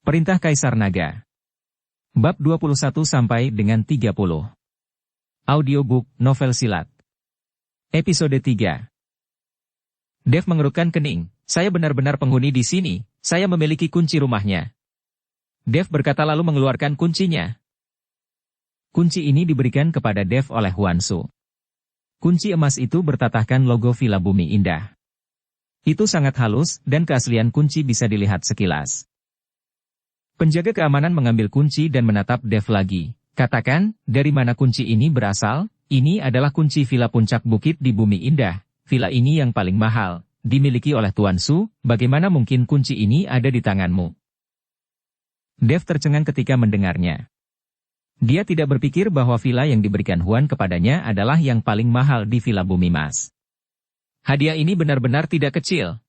Perintah Kaisar Naga. Bab 21 sampai dengan 30. Audiobook Novel Silat. Episode 3. Dev mengerutkan kening. Saya benar-benar penghuni di sini. Saya memiliki kunci rumahnya. Dev berkata lalu mengeluarkan kuncinya. Kunci ini diberikan kepada Dev oleh Huansu. Kunci emas itu bertatahkan logo Villa Bumi Indah. Itu sangat halus, dan keaslian kunci bisa dilihat sekilas. Penjaga keamanan mengambil kunci dan menatap Dev lagi. Katakan, dari mana kunci ini berasal? Ini adalah kunci Villa Puncak Bukit di Bumi Indah. Villa ini yang paling mahal, dimiliki oleh Tuan Su. Bagaimana mungkin kunci ini ada di tanganmu? Dev tercengang ketika mendengarnya. Dia tidak berpikir bahwa villa yang diberikan Huan kepadanya adalah yang paling mahal di Villa Bumi Mas. Hadiah ini benar-benar tidak kecil.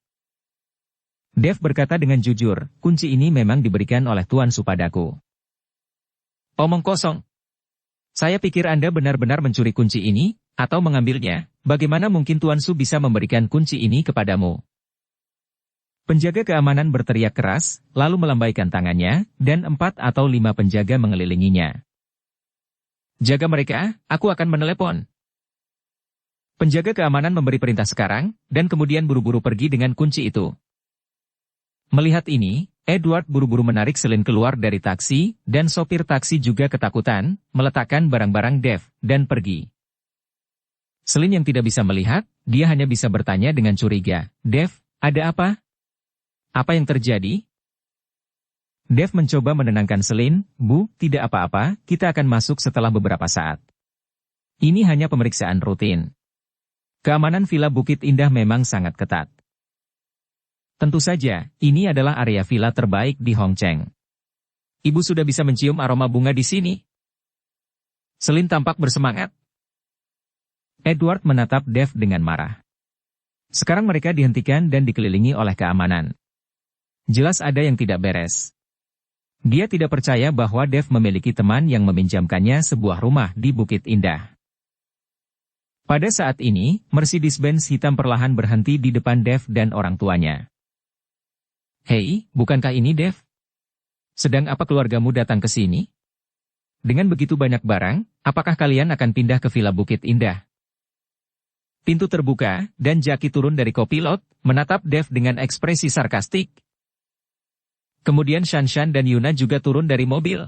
Dev berkata dengan jujur, kunci ini memang diberikan oleh Tuan Su padaku. Omong kosong. Saya pikir Anda benar-benar mencuri kunci ini, atau mengambilnya. Bagaimana mungkin Tuan Su bisa memberikan kunci ini kepadamu? Penjaga keamanan berteriak keras, lalu melambaikan tangannya, dan 4 atau 5 penjaga mengelilinginya. Jaga mereka, aku akan menelepon. Penjaga keamanan memberi perintah sekarang, dan kemudian buru-buru pergi dengan kunci itu. Melihat ini, Edward buru-buru menarik Selin keluar dari taksi, dan sopir taksi juga ketakutan, meletakkan barang-barang Dev, dan pergi. Selin yang tidak bisa melihat, dia hanya bisa bertanya dengan curiga, Dev, ada apa? Apa yang terjadi? Dev mencoba menenangkan Selin, Bu, tidak apa-apa, kita akan masuk setelah beberapa saat. Ini hanya pemeriksaan rutin. Keamanan Villa Bukit Indah memang sangat ketat. Tentu saja, ini adalah area villa terbaik di Hongcheng. Ibu sudah bisa mencium aroma bunga di sini. Selin tampak bersemangat. Edward menatap Dev dengan marah. Sekarang mereka dihentikan dan dikelilingi oleh keamanan. Jelas ada yang tidak beres. Dia tidak percaya bahwa Dev memiliki teman yang meminjamkannya sebuah rumah di Bukit Indah. Pada saat ini, Mercedes-Benz hitam perlahan berhenti di depan Dev dan orang tuanya. Hei, bukankah ini Dev? Sedang apa keluargamu datang ke sini? Dengan begitu banyak barang, apakah kalian akan pindah ke Villa Bukit Indah? Pintu terbuka, dan Jackie turun dari kopilot, menatap Dev dengan ekspresi sarkastik. Kemudian Shanshan dan Yuna juga turun dari mobil.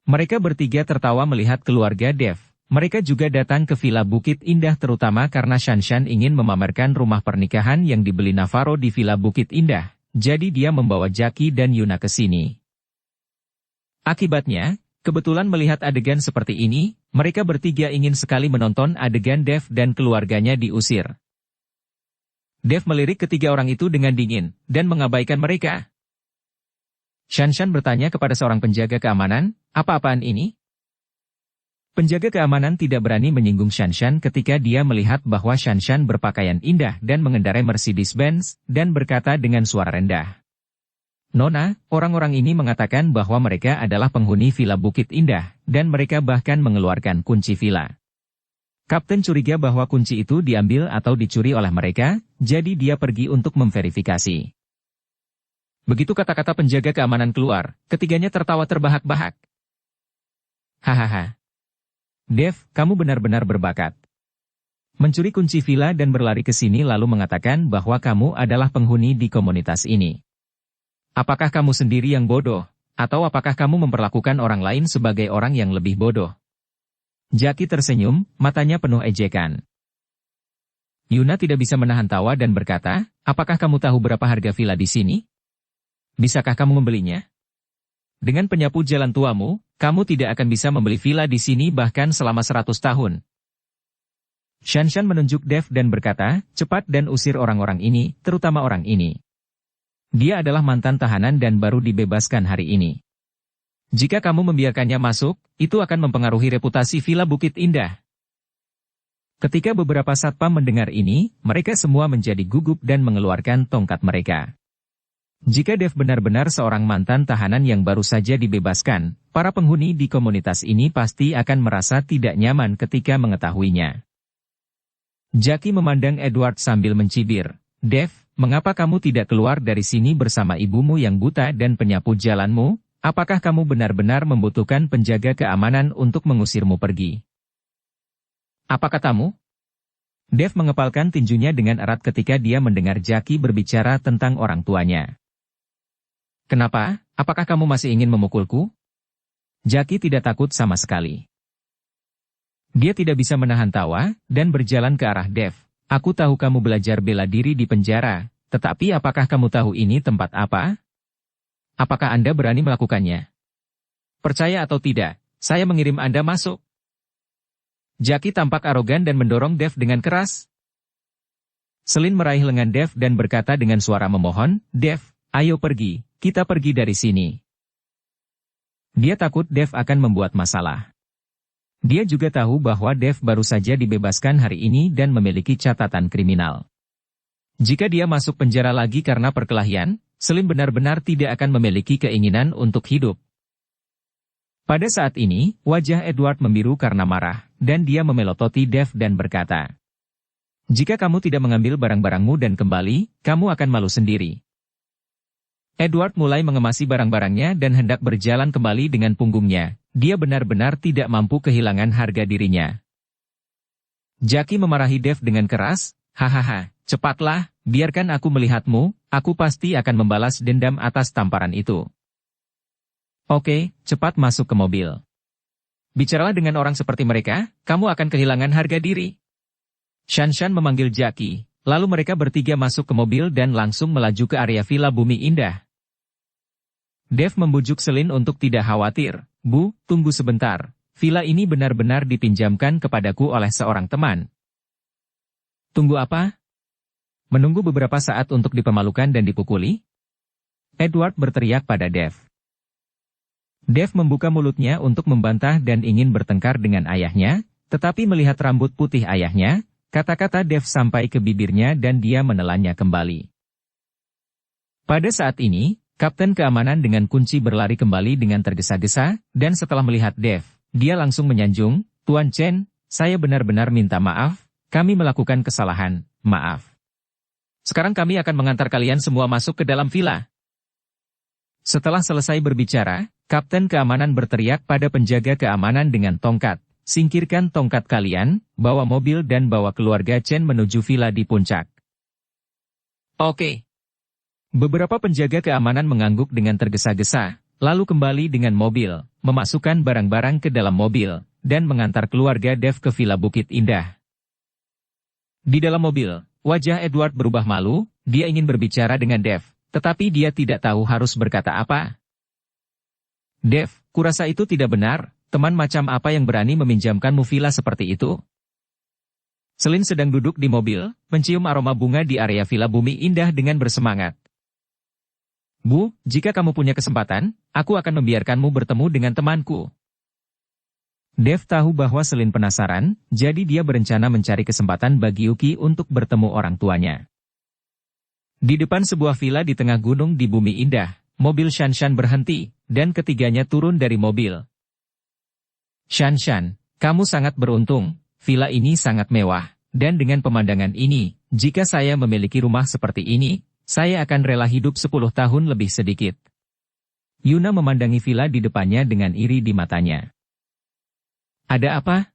Mereka bertiga tertawa melihat keluarga Dev. Mereka juga datang ke Villa Bukit Indah terutama karena Shanshan ingin memamerkan rumah pernikahan yang dibeli Navarro di Villa Bukit Indah. Jadi dia membawa Jackie dan Yuna ke sini. Akibatnya, kebetulan melihat adegan seperti ini, mereka bertiga ingin sekali menonton adegan Dev dan keluarganya diusir. Dev melirik ketiga orang itu dengan dingin, dan mengabaikan mereka. Shanshan bertanya kepada seorang penjaga keamanan, apa-apaan ini? Penjaga keamanan tidak berani menyinggung Shanshan ketika dia melihat bahwa Shanshan berpakaian indah dan mengendarai Mercedes-Benz, dan berkata dengan suara rendah. Nona, orang-orang ini mengatakan bahwa mereka adalah penghuni Villa Bukit Indah, dan mereka bahkan mengeluarkan kunci villa. Kapten curiga bahwa kunci itu diambil atau dicuri oleh mereka, jadi dia pergi untuk memverifikasi. Begitu kata-kata penjaga keamanan keluar, ketiganya tertawa terbahak-bahak. Hahaha. Dev, kamu benar-benar berbakat. Mencuri kunci villa dan berlari ke sini lalu mengatakan bahwa kamu adalah penghuni di komunitas ini. Apakah kamu sendiri yang bodoh, atau apakah kamu memperlakukan orang lain sebagai orang yang lebih bodoh? Jackie tersenyum, matanya penuh ejekan. Yuna tidak bisa menahan tawa dan berkata, apakah kamu tahu berapa harga villa di sini? Bisakah kamu membelinya? Dengan penyapu jalan tuamu, kamu tidak akan bisa membeli villa di sini bahkan selama 100 tahun. Shanshan menunjuk Dev dan berkata, cepat dan usir orang-orang ini, terutama orang ini. Dia adalah mantan tahanan dan baru dibebaskan hari ini. Jika kamu membiarkannya masuk, itu akan mempengaruhi reputasi Villa Bukit Indah. Ketika beberapa satpam mendengar ini, mereka semua menjadi gugup dan mengeluarkan tongkat mereka. Jika Dev benar-benar seorang mantan tahanan yang baru saja dibebaskan, para penghuni di komunitas ini pasti akan merasa tidak nyaman ketika mengetahuinya. Jackie memandang Edward sambil mencibir. Dev, mengapa kamu tidak keluar dari sini bersama ibumu yang buta dan penyapu jalanmu? Apakah kamu benar-benar membutuhkan penjaga keamanan untuk mengusirmu pergi? Apa katamu? Dev mengepalkan tinjunya dengan erat ketika dia mendengar Jackie berbicara tentang orang tuanya. Kenapa? Apakah kamu masih ingin memukulku? Jackie tidak takut sama sekali. Dia tidak bisa menahan tawa, dan berjalan ke arah Dev. Aku tahu kamu belajar bela diri di penjara, tetapi apakah kamu tahu ini tempat apa? Apakah Anda berani melakukannya? Percaya atau tidak, saya mengirim Anda masuk. Jackie tampak arogan dan mendorong Dev dengan keras. Selin meraih lengan Dev dan berkata dengan suara memohon, Dev, ayo pergi, kita pergi dari sini. Dia takut Dev akan membuat masalah. Dia juga tahu bahwa Dev baru saja dibebaskan hari ini dan memiliki catatan kriminal. Jika dia masuk penjara lagi karena perkelahian, Selin benar-benar tidak akan memiliki keinginan untuk hidup. Pada saat ini, wajah Edward membiru karena marah, dan dia memelototi Dev dan berkata, jika kamu tidak mengambil barang-barangmu dan kembali, kamu akan malu sendiri. Edward mulai mengemasi barang-barangnya dan hendak berjalan kembali dengan punggungnya. Dia benar-benar tidak mampu kehilangan harga dirinya. Jackie memarahi Dev dengan keras, hahaha, cepatlah, biarkan aku melihatmu, aku pasti akan membalas dendam atas tamparan itu. Oke, cepat masuk ke mobil. Bicaralah dengan orang seperti mereka, kamu akan kehilangan harga diri. Shanshan memanggil Jackie, lalu mereka bertiga masuk ke mobil dan langsung melaju ke area Villa Bumi Indah. Dev membujuk Selin untuk tidak khawatir. Bu, tunggu sebentar. Villa ini benar-benar dipinjamkan kepadaku oleh seorang teman. Tunggu apa? Menunggu beberapa saat untuk dipermalukan dan dipukuli? Edward berteriak pada Dev. Dev membuka mulutnya untuk membantah dan ingin bertengkar dengan ayahnya, tetapi melihat rambut putih ayahnya, kata-kata Dev sampai ke bibirnya dan dia menelannya kembali. Pada saat ini, Kapten Keamanan dengan kunci berlari kembali dengan tergesa-gesa, dan setelah melihat Dev, dia langsung menyanjung, Tuan Chen, saya benar-benar minta maaf, kami melakukan kesalahan, maaf. Sekarang kami akan mengantar kalian semua masuk ke dalam villa. Setelah selesai berbicara, Kapten Keamanan berteriak pada penjaga keamanan dengan tongkat, singkirkan tongkat kalian, bawa mobil dan bawa keluarga Chen menuju villa di puncak. Oke. Beberapa penjaga keamanan mengangguk dengan tergesa-gesa, lalu kembali dengan mobil, memasukkan barang-barang ke dalam mobil, dan mengantar keluarga Dev ke Villa Bukit Indah. Di dalam mobil, wajah Edward berubah malu, dia ingin berbicara dengan Dev, tetapi dia tidak tahu harus berkata apa. Dev, kurasa itu tidak benar, teman macam apa yang berani meminjamkanmu villa seperti itu? Selin sedang duduk di mobil, mencium aroma bunga di area Villa Bumi Indah dengan bersemangat. Bu, jika kamu punya kesempatan, aku akan membiarkanmu bertemu dengan temanku. Dev tahu bahwa Selin penasaran, jadi dia berencana mencari kesempatan bagi Yuki untuk bertemu orang tuanya. Di depan sebuah villa di tengah gunung di Bumi Indah, mobil Shanshan berhenti, dan ketiganya turun dari mobil. Shanshan, kamu sangat beruntung, villa ini sangat mewah, dan dengan pemandangan ini, jika saya memiliki rumah seperti ini, saya akan rela hidup 10 tahun lebih sedikit. Yuna memandangi villa di depannya dengan iri di matanya. Ada apa?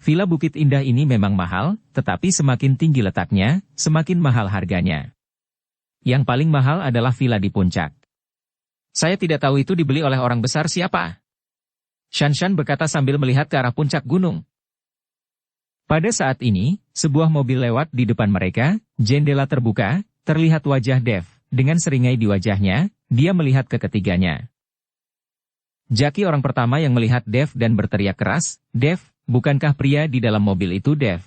Villa Bukit Indah ini memang mahal, tetapi semakin tinggi letaknya, semakin mahal harganya. Yang paling mahal adalah villa di puncak. Saya tidak tahu itu dibeli oleh orang besar siapa. Shanshan berkata sambil melihat ke arah puncak gunung. Pada saat ini, sebuah mobil lewat di depan mereka, jendela terbuka, terlihat wajah Dev, dengan seringai di wajahnya, dia melihat ke ketiganya. Jackie orang pertama yang melihat Dev dan berteriak keras, Dev, bukankah pria di dalam mobil itu Dev?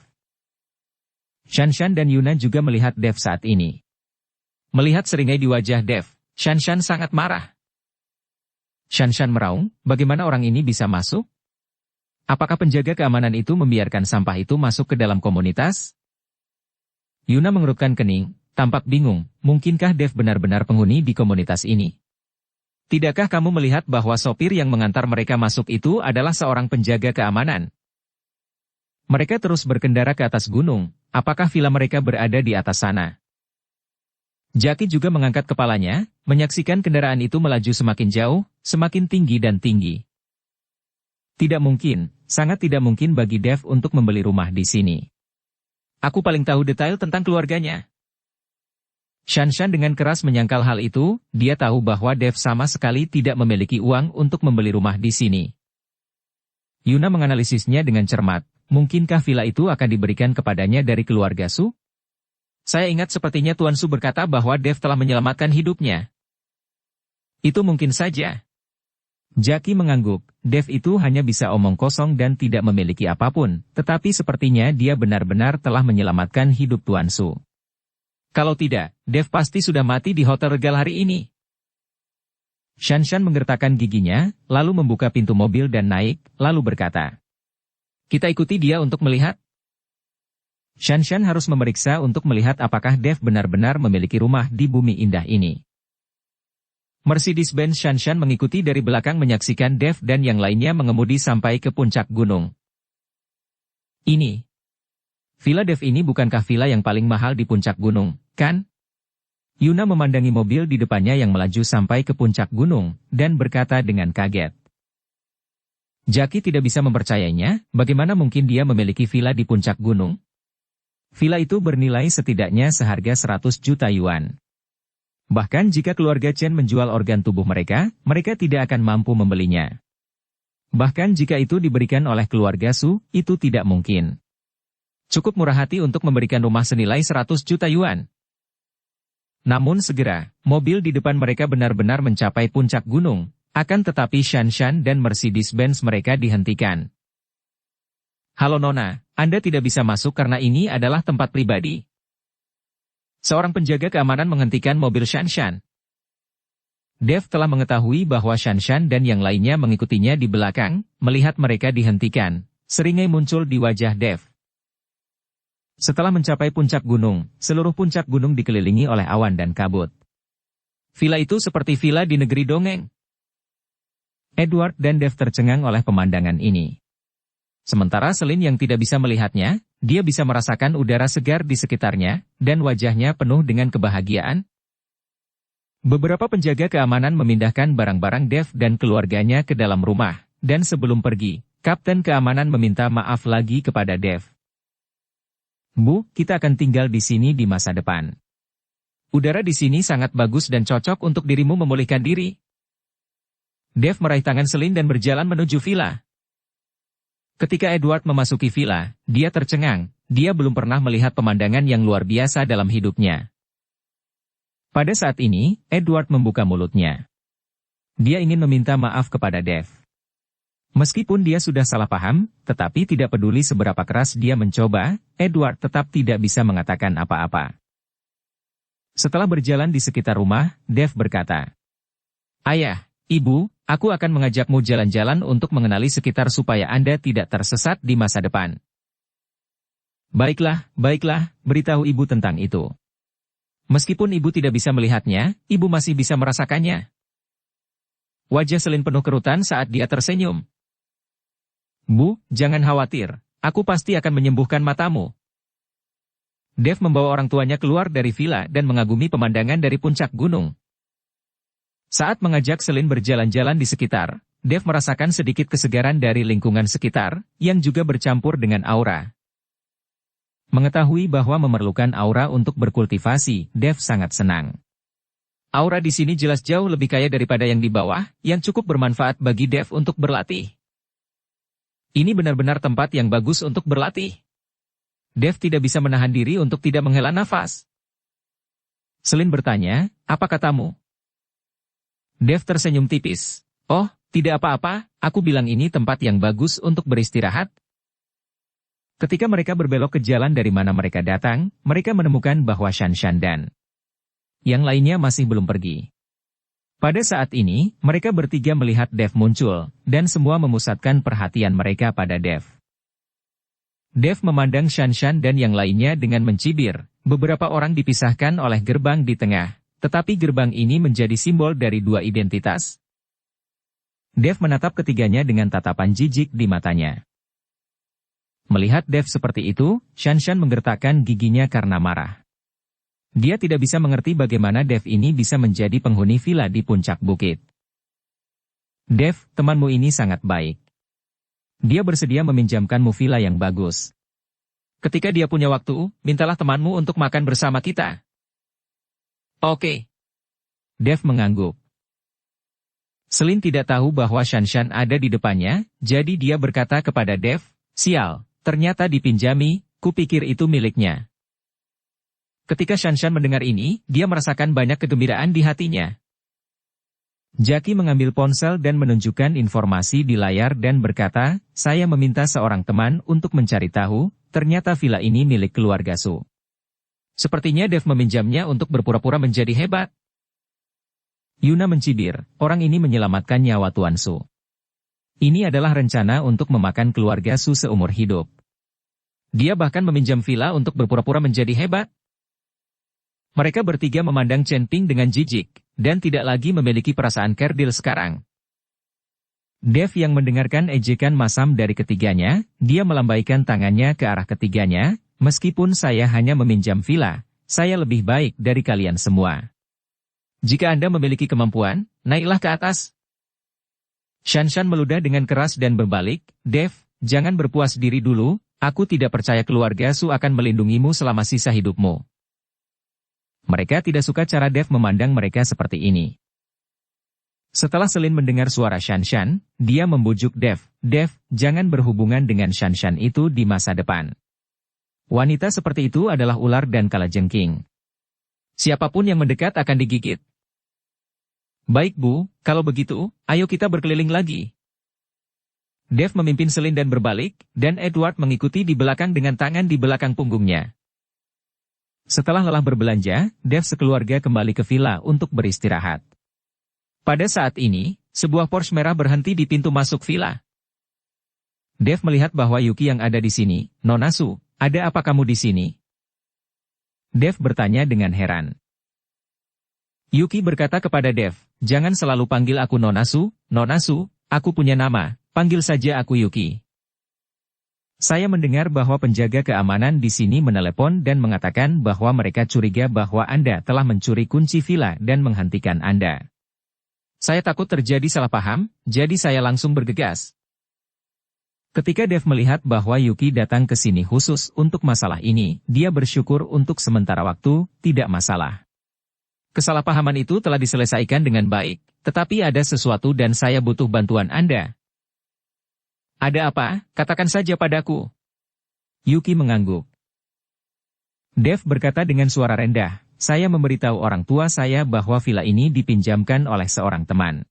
Shanshan dan Yuna juga melihat Dev saat ini. Melihat seringai di wajah Dev, Shanshan sangat marah. Shanshan meraung, bagaimana orang ini bisa masuk? Apakah penjaga keamanan itu membiarkan sampah itu masuk ke dalam komunitas? Yuna mengerutkan kening, tampak bingung, mungkinkah Dev benar-benar penghuni di komunitas ini? Tidakkah kamu melihat bahwa sopir yang mengantar mereka masuk itu adalah seorang penjaga keamanan? Mereka terus berkendara ke atas gunung, apakah villa mereka berada di atas sana? Jackie juga mengangkat kepalanya, menyaksikan kendaraan itu melaju semakin jauh, semakin tinggi dan tinggi. Tidak mungkin, sangat tidak mungkin bagi Dev untuk membeli rumah di sini. Aku paling tahu detail tentang keluarganya. Shanshan dengan keras menyangkal hal itu, dia tahu bahwa Dev sama sekali tidak memiliki uang untuk membeli rumah di sini. Yuna menganalisisnya dengan cermat, mungkinkah villa itu akan diberikan kepadanya dari keluarga Su? Saya ingat sepertinya Tuan Su berkata bahwa Dev telah menyelamatkan hidupnya. Itu mungkin saja. Jackie mengangguk, Dev itu hanya bisa omong kosong dan tidak memiliki apapun, tetapi sepertinya dia benar-benar telah menyelamatkan hidup Tuan Su. Kalau tidak, Dev pasti sudah mati di hotel regal hari ini. Shanshan menggertakkan giginya, lalu membuka pintu mobil dan naik, lalu berkata, "Kita ikuti dia untuk melihat." Shanshan harus memeriksa untuk melihat apakah Dev benar-benar memiliki rumah di bumi indah ini. Mercedes-Benz Shanshan mengikuti dari belakang menyaksikan Dev dan yang lainnya mengemudi sampai ke puncak gunung. Ini. Villa Dev ini bukankah villa yang paling mahal di puncak gunung, kan? Yuna memandangi mobil di depannya yang melaju sampai ke puncak gunung, dan berkata dengan kaget. Jackie tidak bisa mempercayainya, bagaimana mungkin dia memiliki villa di puncak gunung? Villa itu bernilai setidaknya seharga 100 juta yuan. Bahkan jika keluarga Chen menjual organ tubuh mereka, mereka tidak akan mampu membelinya. Bahkan jika itu diberikan oleh keluarga Su, itu tidak mungkin. Cukup murah hati untuk memberikan rumah senilai 100 juta yuan. Namun segera, mobil di depan mereka benar-benar mencapai puncak gunung, akan tetapi Shanshan dan Mercedes-Benz mereka dihentikan. "Halo Nona, Anda tidak bisa masuk karena ini adalah tempat pribadi." Seorang penjaga keamanan menghentikan mobil Shanshan. Dev telah mengetahui bahwa Shanshan dan yang lainnya mengikutinya di belakang, melihat mereka dihentikan. Seringai muncul di wajah Dev. Setelah mencapai puncak gunung, seluruh puncak gunung dikelilingi oleh awan dan kabut. Villa itu seperti villa di negeri dongeng. Edward dan Dev tercengang oleh pemandangan ini. Sementara Selin yang tidak bisa melihatnya, dia bisa merasakan udara segar di sekitarnya, dan wajahnya penuh dengan kebahagiaan. Beberapa penjaga keamanan memindahkan barang-barang Dev dan keluarganya ke dalam rumah, dan sebelum pergi, Kapten Keamanan meminta maaf lagi kepada Dev. "Bu, kita akan tinggal di sini di masa depan. Udara di sini sangat bagus dan cocok untuk dirimu memulihkan diri." Dev meraih tangan Selin dan berjalan menuju villa. Ketika Edward memasuki villa, dia tercengang, dia belum pernah melihat pemandangan yang luar biasa dalam hidupnya. Pada saat ini, Edward membuka mulutnya. Dia ingin meminta maaf kepada Dev. Meskipun dia sudah salah paham, tetapi tidak peduli seberapa keras dia mencoba, Edward tetap tidak bisa mengatakan apa-apa. Setelah berjalan di sekitar rumah, Dev berkata, "Ayah, Ibu, aku akan mengajakmu jalan-jalan untuk mengenali sekitar supaya Anda tidak tersesat di masa depan." Baiklah, beritahu Ibu tentang itu." Meskipun Ibu tidak bisa melihatnya, Ibu masih bisa merasakannya. Wajah Selin penuh kerutan saat dia tersenyum. "Bu, jangan khawatir, aku pasti akan menyembuhkan matamu." Dev membawa orang tuanya keluar dari villa dan mengagumi pemandangan dari puncak gunung. Saat mengajak Selin berjalan-jalan di sekitar, Dev merasakan sedikit kesegaran dari lingkungan sekitar, yang juga bercampur dengan aura. Mengetahui bahwa memerlukan aura untuk berkultivasi, Dev sangat senang. Aura di sini jelas jauh lebih kaya daripada yang di bawah, yang cukup bermanfaat bagi Dev untuk berlatih. Ini benar-benar tempat yang bagus untuk berlatih. Dev tidak bisa menahan diri untuk tidak menghela nafas. Selin bertanya, "Apa katamu?" Dev tersenyum tipis. "Oh, tidak apa-apa, aku bilang ini tempat yang bagus untuk beristirahat." Ketika mereka berbelok ke jalan dari mana mereka datang, mereka menemukan bahwa Shanshan dan yang lainnya masih belum pergi. Pada saat ini, mereka bertiga melihat Dev muncul, dan semua memusatkan perhatian mereka pada Dev. Dev memandang Shanshan dan yang lainnya dengan mencibir. Beberapa orang dipisahkan oleh gerbang di tengah. Tetapi gerbang ini menjadi simbol dari dua identitas. Dev menatap ketiganya dengan tatapan jijik di matanya. Melihat Dev seperti itu, Shanshan menggertakkan giginya karena marah. Dia tidak bisa mengerti bagaimana Dev ini bisa menjadi penghuni villa di puncak bukit. Dev, temanmu ini sangat baik. Dia bersedia meminjamkanmu villa yang bagus. Ketika dia punya waktu, mintalah temanmu untuk makan bersama kita. Oke. Dev mengangguk. Selin tidak tahu bahwa Shanshan ada di depannya, jadi dia berkata kepada Dev, "Sial, ternyata dipinjami, kupikir itu miliknya." Ketika Shanshan mendengar ini, dia merasakan banyak kegembiraan di hatinya. Jackie mengambil ponsel dan menunjukkan informasi di layar dan berkata, "Saya meminta seorang teman untuk mencari tahu, ternyata villa ini milik keluarga Su." Sepertinya Dev meminjamnya untuk berpura-pura menjadi hebat. Yuna mencibir, orang ini menyelamatkan nyawa Tuan Su. Ini adalah rencana untuk memakan keluarga Su seumur hidup. Dia bahkan meminjam villa untuk berpura-pura menjadi hebat. Mereka bertiga memandang Chen Ping dengan jijik, dan tidak lagi memiliki perasaan kerdil sekarang. Dev yang mendengarkan ejekan masam dari ketiganya, dia melambaikan tangannya ke arah ketiganya, "Meskipun saya hanya meminjam villa, saya lebih baik dari kalian semua. Jika Anda memiliki kemampuan, naiklah ke atas." Shanshan meludah dengan keras dan berbalik, "Dev, jangan berpuas diri dulu, aku tidak percaya keluarga Su akan melindungimu selama sisa hidupmu." Mereka tidak suka cara Dev memandang mereka seperti ini. Setelah Selin mendengar suara Shanshan, dia membujuk Dev, "Dev, jangan berhubungan dengan Shanshan itu di masa depan. Wanita seperti itu adalah ular dan kalajengking. Siapapun yang mendekat akan digigit." "Baik Bu, kalau begitu, ayo kita berkeliling lagi." Dev memimpin Selin dan berbalik, dan Edward mengikuti di belakang dengan tangan di belakang punggungnya. Setelah lelah berbelanja, Dev sekeluarga kembali ke villa untuk beristirahat. Pada saat ini, sebuah Porsche merah berhenti di pintu masuk villa. Dev melihat bahwa Yuki yang ada di sini. "Nona Su, ada apa kamu di sini?" Dev bertanya dengan heran. Yuki berkata kepada Dev, "Jangan selalu panggil aku Nona Su, aku punya nama, panggil saja aku Yuki." "Saya mendengar bahwa penjaga keamanan di sini menelepon dan mengatakan bahwa mereka curiga bahwa Anda telah mencuri kunci villa dan menghentikan Anda. Saya takut terjadi salah paham, jadi saya langsung bergegas." Ketika Dev melihat bahwa Yuki datang ke sini khusus untuk masalah ini, dia bersyukur untuk sementara waktu, tidak masalah. "Kesalahpahaman itu telah diselesaikan dengan baik, tetapi ada sesuatu dan saya butuh bantuan Anda." "Ada apa? Katakan saja padaku." Yuki mengangguk. Dev berkata dengan suara rendah, "Saya memberitahu orang tua saya bahwa villa ini dipinjamkan oleh seorang teman.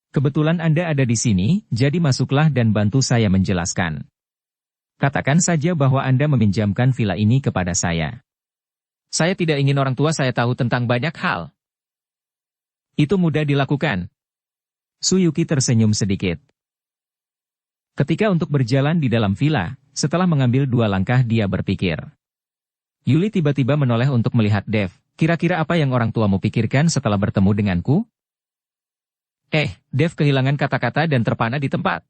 Kebetulan Anda ada di sini, jadi masuklah dan bantu saya menjelaskan. Katakan saja bahwa Anda meminjamkan villa ini kepada saya. Saya tidak ingin orang tua saya tahu tentang banyak hal." "Itu mudah dilakukan." Suyuki tersenyum sedikit. Ketika untuk berjalan di dalam villa, setelah mengambil 2 langkah dia berpikir. Yuli tiba-tiba menoleh untuk melihat Dev. "Kira-kira apa yang orang tuamu pikirkan setelah bertemu denganku?" Dev kehilangan kata-kata dan terpana di tempat.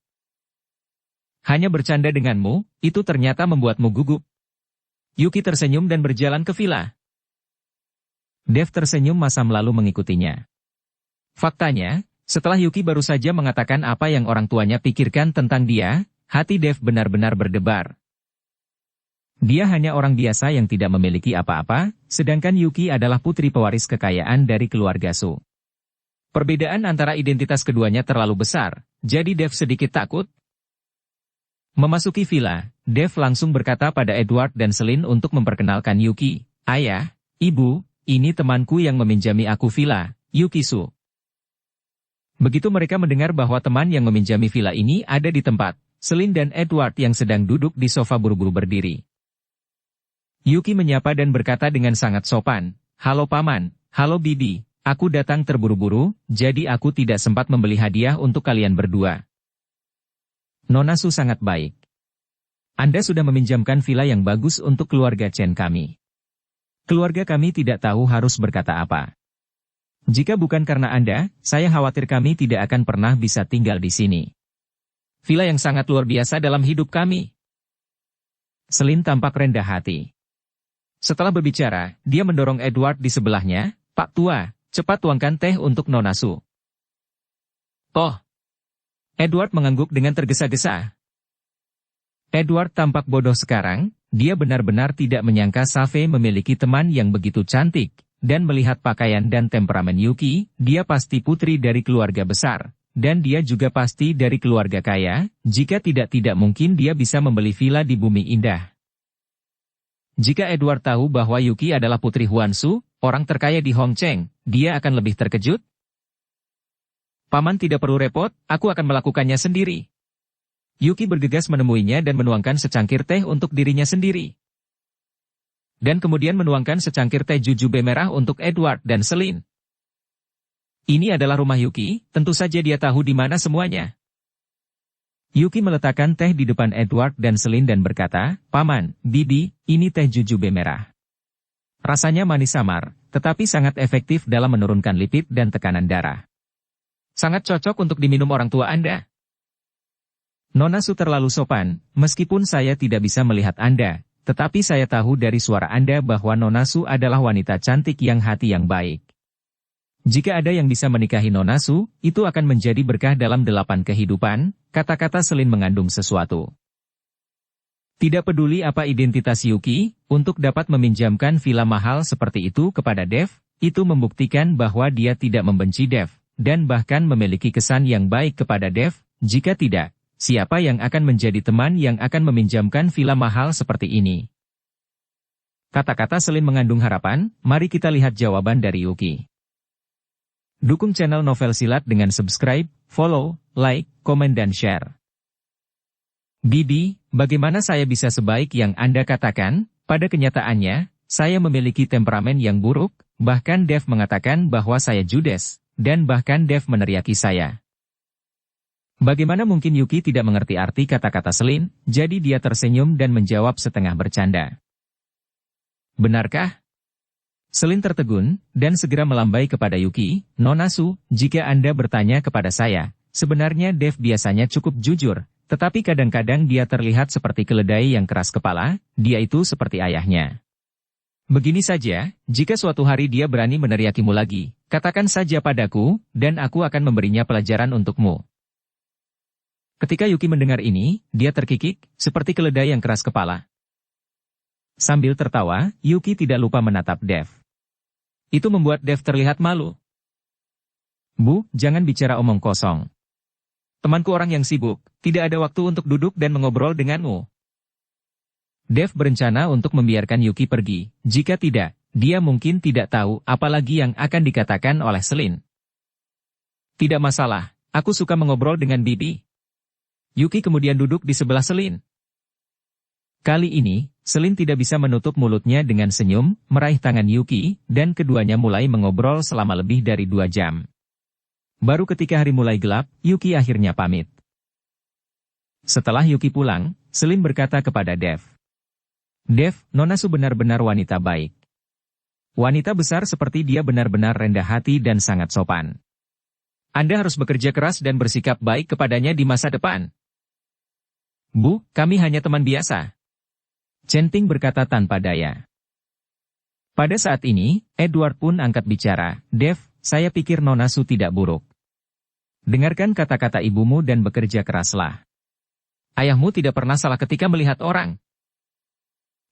"Hanya bercanda denganmu, itu ternyata membuatmu gugup." Yuki tersenyum dan berjalan ke villa. Dev tersenyum masam lalu mengikutinya. Faktanya, setelah Yuki baru saja mengatakan apa yang orang tuanya pikirkan tentang dia, hati Dev benar-benar berdebar. Dia hanya orang biasa yang tidak memiliki apa-apa, sedangkan Yuki adalah putri pewaris kekayaan dari keluarga Su. Perbedaan antara identitas keduanya terlalu besar, jadi Dev sedikit takut. Memasuki villa, Dev langsung berkata pada Edward dan Selin untuk memperkenalkan Yuki. "Ayah, Ibu, ini temanku yang meminjami aku villa, Yuki Su." Begitu mereka mendengar bahwa teman yang meminjami villa ini ada di tempat, Selin dan Edward yang sedang duduk di sofa buru-buru berdiri. Yuki menyapa dan berkata dengan sangat sopan, "Halo Paman, halo Bibi, aku datang terburu-buru, jadi aku tidak sempat membeli hadiah untuk kalian berdua." "Nona Su sangat baik. Anda sudah meminjamkan villa yang bagus untuk keluarga Chen kami. Keluarga kami tidak tahu harus berkata apa. Jika bukan karena Anda, saya khawatir kami tidak akan pernah bisa tinggal di sini. Villa yang sangat luar biasa dalam hidup kami." Selin tampak rendah hati. Setelah berbicara, dia mendorong Edward di sebelahnya. Pak Tua, cepat tuangkan teh untuk Nona Su. Oh. Edward mengangguk dengan tergesa-gesa. Edward tampak bodoh sekarang, dia benar-benar tidak menyangka Save memiliki teman yang begitu cantik, dan melihat pakaian dan temperamen Yuki, dia pasti putri dari keluarga besar, dan dia juga pasti dari keluarga kaya, jika tidak mungkin dia bisa membeli villa di Bumi Indah. Jika Edward tahu bahwa Yuki adalah putri Huansu, orang terkaya di Hongcheng, dia akan lebih terkejut. Paman tidak perlu repot, aku akan melakukannya sendiri. Yuki bergegas menemuinya dan menuangkan secangkir teh untuk dirinya sendiri. Dan kemudian menuangkan secangkir teh jujube merah untuk Edward dan Selin. Ini adalah rumah Yuki, tentu saja dia tahu di mana semuanya. Yuki meletakkan teh di depan Edward dan Selin dan berkata, Paman, Bibi, ini teh jujube merah. Rasanya manis samar, tetapi sangat efektif dalam menurunkan lipid dan tekanan darah. Sangat cocok untuk diminum orang tua Anda. Nona Su terlalu sopan, meskipun saya tidak bisa melihat Anda, tetapi saya tahu dari suara Anda bahwa Nona Su adalah wanita cantik yang hati yang baik. Jika ada yang bisa menikahi Nona Su, itu akan menjadi berkah dalam 8 kehidupan, kata-kata Selin mengandung sesuatu. Tidak peduli apa identitas Yuki, untuk dapat meminjamkan villa mahal seperti itu kepada Dev, itu membuktikan bahwa dia tidak membenci Dev, dan bahkan memiliki kesan yang baik kepada Dev. Jika tidak, siapa yang akan menjadi teman yang akan meminjamkan villa mahal seperti ini? Kata-kata Selin mengandung harapan, mari kita lihat jawaban dari Yuki. Dukung channel Novel Silat dengan subscribe, follow, like, komen dan share. Bibi, bagaimana saya bisa sebaik yang Anda katakan? Pada kenyataannya, saya memiliki temperamen yang buruk, bahkan Dev mengatakan bahwa saya judes, dan bahkan Dev meneriaki saya. Bagaimana mungkin Yuki tidak mengerti arti kata-kata Selin, jadi dia tersenyum dan menjawab setengah bercanda. Benarkah? Selin tertegun, dan segera melambai kepada Yuki, Nona Su, jika Anda bertanya kepada saya, sebenarnya Dev biasanya cukup jujur, tetapi kadang-kadang dia terlihat seperti keledai yang keras kepala, dia itu seperti ayahnya. Begini saja, jika suatu hari dia berani meneriakimu lagi, katakan saja padaku, dan aku akan memberinya pelajaran untukmu. Ketika Yuki mendengar ini, dia terkikik, seperti keledai yang keras kepala. Sambil tertawa, Yuki tidak lupa menatap Dev. Itu membuat Dev terlihat malu. Bu, jangan bicara omong kosong. Temanku orang yang sibuk, tidak ada waktu untuk duduk dan mengobrol denganmu. Dev berencana untuk membiarkan Yuki pergi, jika tidak, dia mungkin tidak tahu apalagi yang akan dikatakan oleh Selin. Tidak masalah, aku suka mengobrol dengan Bibi. Yuki kemudian duduk di sebelah Selin. Kali ini, Selin tidak bisa menutup mulutnya dengan senyum, meraih tangan Yuki, dan keduanya mulai mengobrol selama lebih dari 2 jam. Baru ketika hari mulai gelap, Yuki akhirnya pamit. Setelah Yuki pulang, Selin berkata kepada Dev. Dev, Nona Su benar-benar wanita baik. Wanita besar seperti dia benar-benar rendah hati dan sangat sopan. Anda harus bekerja keras dan bersikap baik kepadanya di masa depan. Bu, kami hanya teman biasa. Chen-Ting berkata tanpa daya. Pada saat ini, Edward pun angkat bicara, Dev, saya pikir Nona Su tidak buruk. Dengarkan kata-kata ibumu dan bekerja keraslah. Ayahmu tidak pernah salah ketika melihat orang.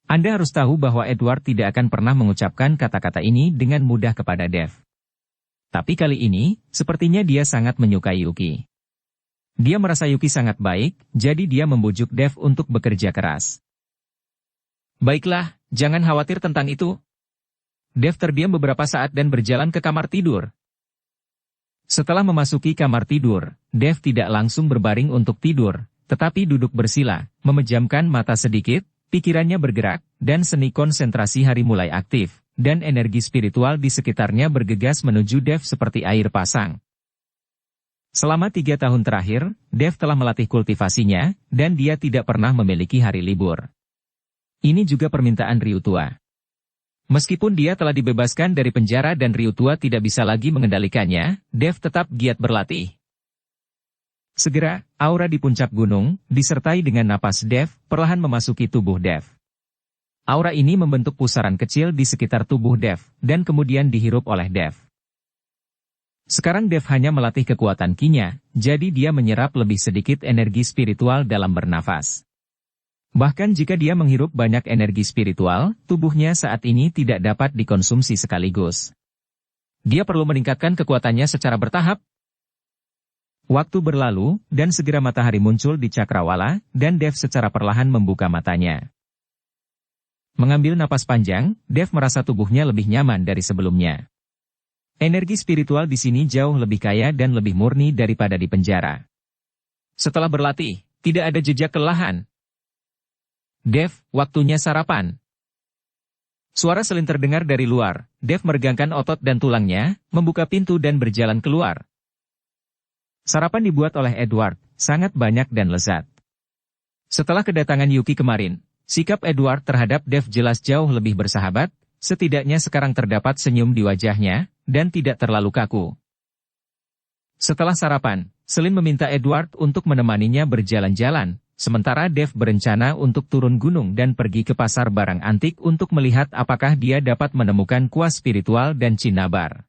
Anda harus tahu bahwa Edward tidak akan pernah mengucapkan kata-kata ini dengan mudah kepada Dev. Tapi kali ini, sepertinya dia sangat menyukai Yuki. Dia merasa Yuki sangat baik, jadi dia membujuk Dev untuk bekerja keras. Baiklah, jangan khawatir tentang itu. Dev terdiam beberapa saat dan berjalan ke kamar tidur. Setelah memasuki kamar tidur, Dev tidak langsung berbaring untuk tidur, tetapi duduk bersila, memejamkan mata sedikit, pikirannya bergerak, dan seni konsentrasi hari mulai aktif, dan energi spiritual di sekitarnya bergegas menuju Dev seperti air pasang. Selama 3 tahun terakhir, Dev telah melatih kultivasinya, dan dia tidak pernah memiliki hari libur. Ini juga permintaan Ryutua. Meskipun dia telah dibebaskan dari penjara dan Ryutua tidak bisa lagi mengendalikannya, Dev tetap giat berlatih. Segera, aura di puncak gunung, disertai dengan napas Dev, perlahan memasuki tubuh Dev. Aura ini membentuk pusaran kecil di sekitar tubuh Dev, dan kemudian dihirup oleh Dev. Sekarang Dev hanya melatih kekuatan Qi-nya, jadi dia menyerap lebih sedikit energi spiritual dalam bernafas. Bahkan jika dia menghirup banyak energi spiritual, tubuhnya saat ini tidak dapat dikonsumsi sekaligus. Dia perlu meningkatkan kekuatannya secara bertahap. Waktu berlalu, dan segera matahari muncul di cakrawala, dan Dev secara perlahan membuka matanya. Mengambil napas panjang, Dev merasa tubuhnya lebih nyaman dari sebelumnya. Energi spiritual di sini jauh lebih kaya dan lebih murni daripada di penjara. Setelah berlatih, tidak ada jejak kelelahan. Dev, waktunya sarapan. Suara seling terdengar dari luar. Dev meregangkan otot dan tulangnya, membuka pintu dan berjalan keluar. Sarapan dibuat oleh Edward, sangat banyak dan lezat. Setelah kedatangan Yuki kemarin, sikap Edward terhadap Dev jelas jauh lebih bersahabat, setidaknya sekarang terdapat senyum di wajahnya, dan tidak terlalu kaku. Setelah sarapan, Selin meminta Edward untuk menemaninya berjalan-jalan, sementara Dev berencana untuk turun gunung dan pergi ke pasar barang antik untuk melihat apakah dia dapat menemukan kuas spiritual dan cinnabar.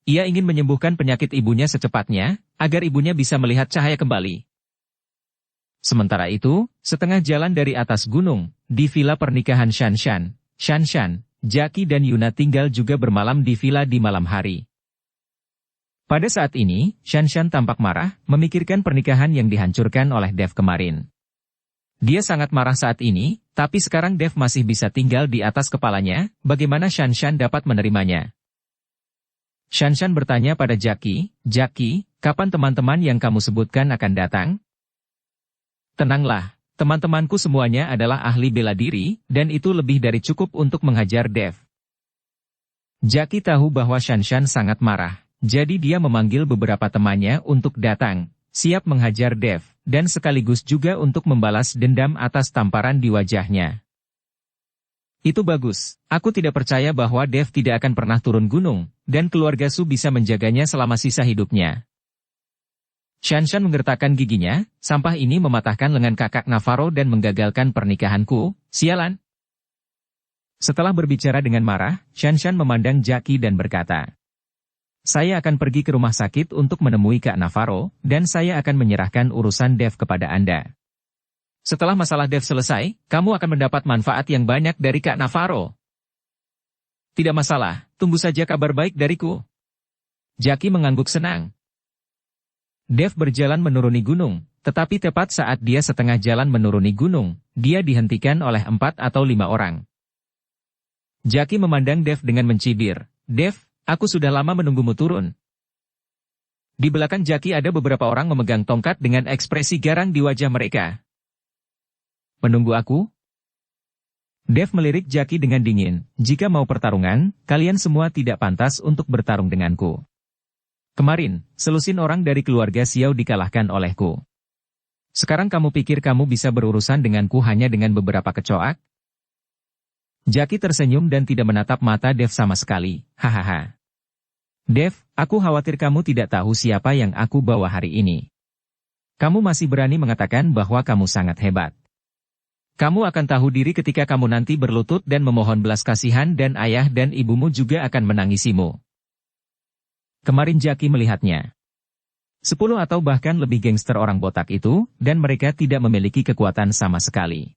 Ia ingin menyembuhkan penyakit ibunya secepatnya, agar ibunya bisa melihat cahaya kembali. Sementara itu, setengah jalan dari atas gunung, di villa pernikahan Shanshan, Jackie dan Yuna tinggal juga bermalam di villa di malam hari. Pada saat ini, Shanshan tampak marah, memikirkan pernikahan yang dihancurkan oleh Dev kemarin. Dia sangat marah saat ini, tapi sekarang Dev masih bisa tinggal di atas kepalanya, bagaimana Shanshan dapat menerimanya? Shanshan bertanya pada Jackie, kapan teman-teman yang kamu sebutkan akan datang? Tenanglah, teman-temanku semuanya adalah ahli bela diri, dan itu lebih dari cukup untuk menghajar Dev. Jackie tahu bahwa Shanshan sangat marah, jadi dia memanggil beberapa temannya untuk datang, siap menghajar Dev, dan sekaligus juga untuk membalas dendam atas tamparan di wajahnya. Itu bagus, aku tidak percaya bahwa Dev tidak akan pernah turun gunung, dan keluarga Su bisa menjaganya selama sisa hidupnya. Shanshan menggertakkan giginya, sampah ini mematahkan lengan kakak Navarro dan menggagalkan pernikahanku, sialan. Setelah berbicara dengan marah, Shanshan memandang Jackie dan berkata, saya akan pergi ke rumah sakit untuk menemui Kak Navarro, dan saya akan menyerahkan urusan Dev kepada Anda. Setelah masalah Dev selesai, kamu akan mendapat manfaat yang banyak dari Kak Navarro. Tidak masalah, tunggu saja kabar baik dariku. Jackie mengangguk senang. Dev berjalan menuruni gunung, tetapi tepat saat dia setengah jalan menuruni gunung, dia dihentikan oleh 4 atau 5 orang. Jackie memandang Dev dengan mencibir, Dev, aku sudah lama menunggumu turun. Di belakang Jackie ada beberapa orang memegang tongkat dengan ekspresi garang di wajah mereka. Menunggu aku? Dev melirik Jackie dengan dingin, jika mau pertarungan, kalian semua tidak pantas untuk bertarung denganku. Kemarin, selusin orang dari keluarga Xiao dikalahkan olehku. Sekarang kamu pikir kamu bisa berurusan denganku hanya dengan beberapa kecoak? Jackie tersenyum dan tidak menatap mata Dev sama sekali, hahaha. Dev, aku khawatir kamu tidak tahu siapa yang aku bawa hari ini. Kamu masih berani mengatakan bahwa kamu sangat hebat. Kamu akan tahu diri ketika kamu nanti berlutut dan memohon belas kasihan dan ayah dan ibumu juga akan menangisimu. Kemarin Jackie melihatnya. 10 atau bahkan lebih gangster orang botak itu, dan mereka tidak memiliki kekuatan sama sekali.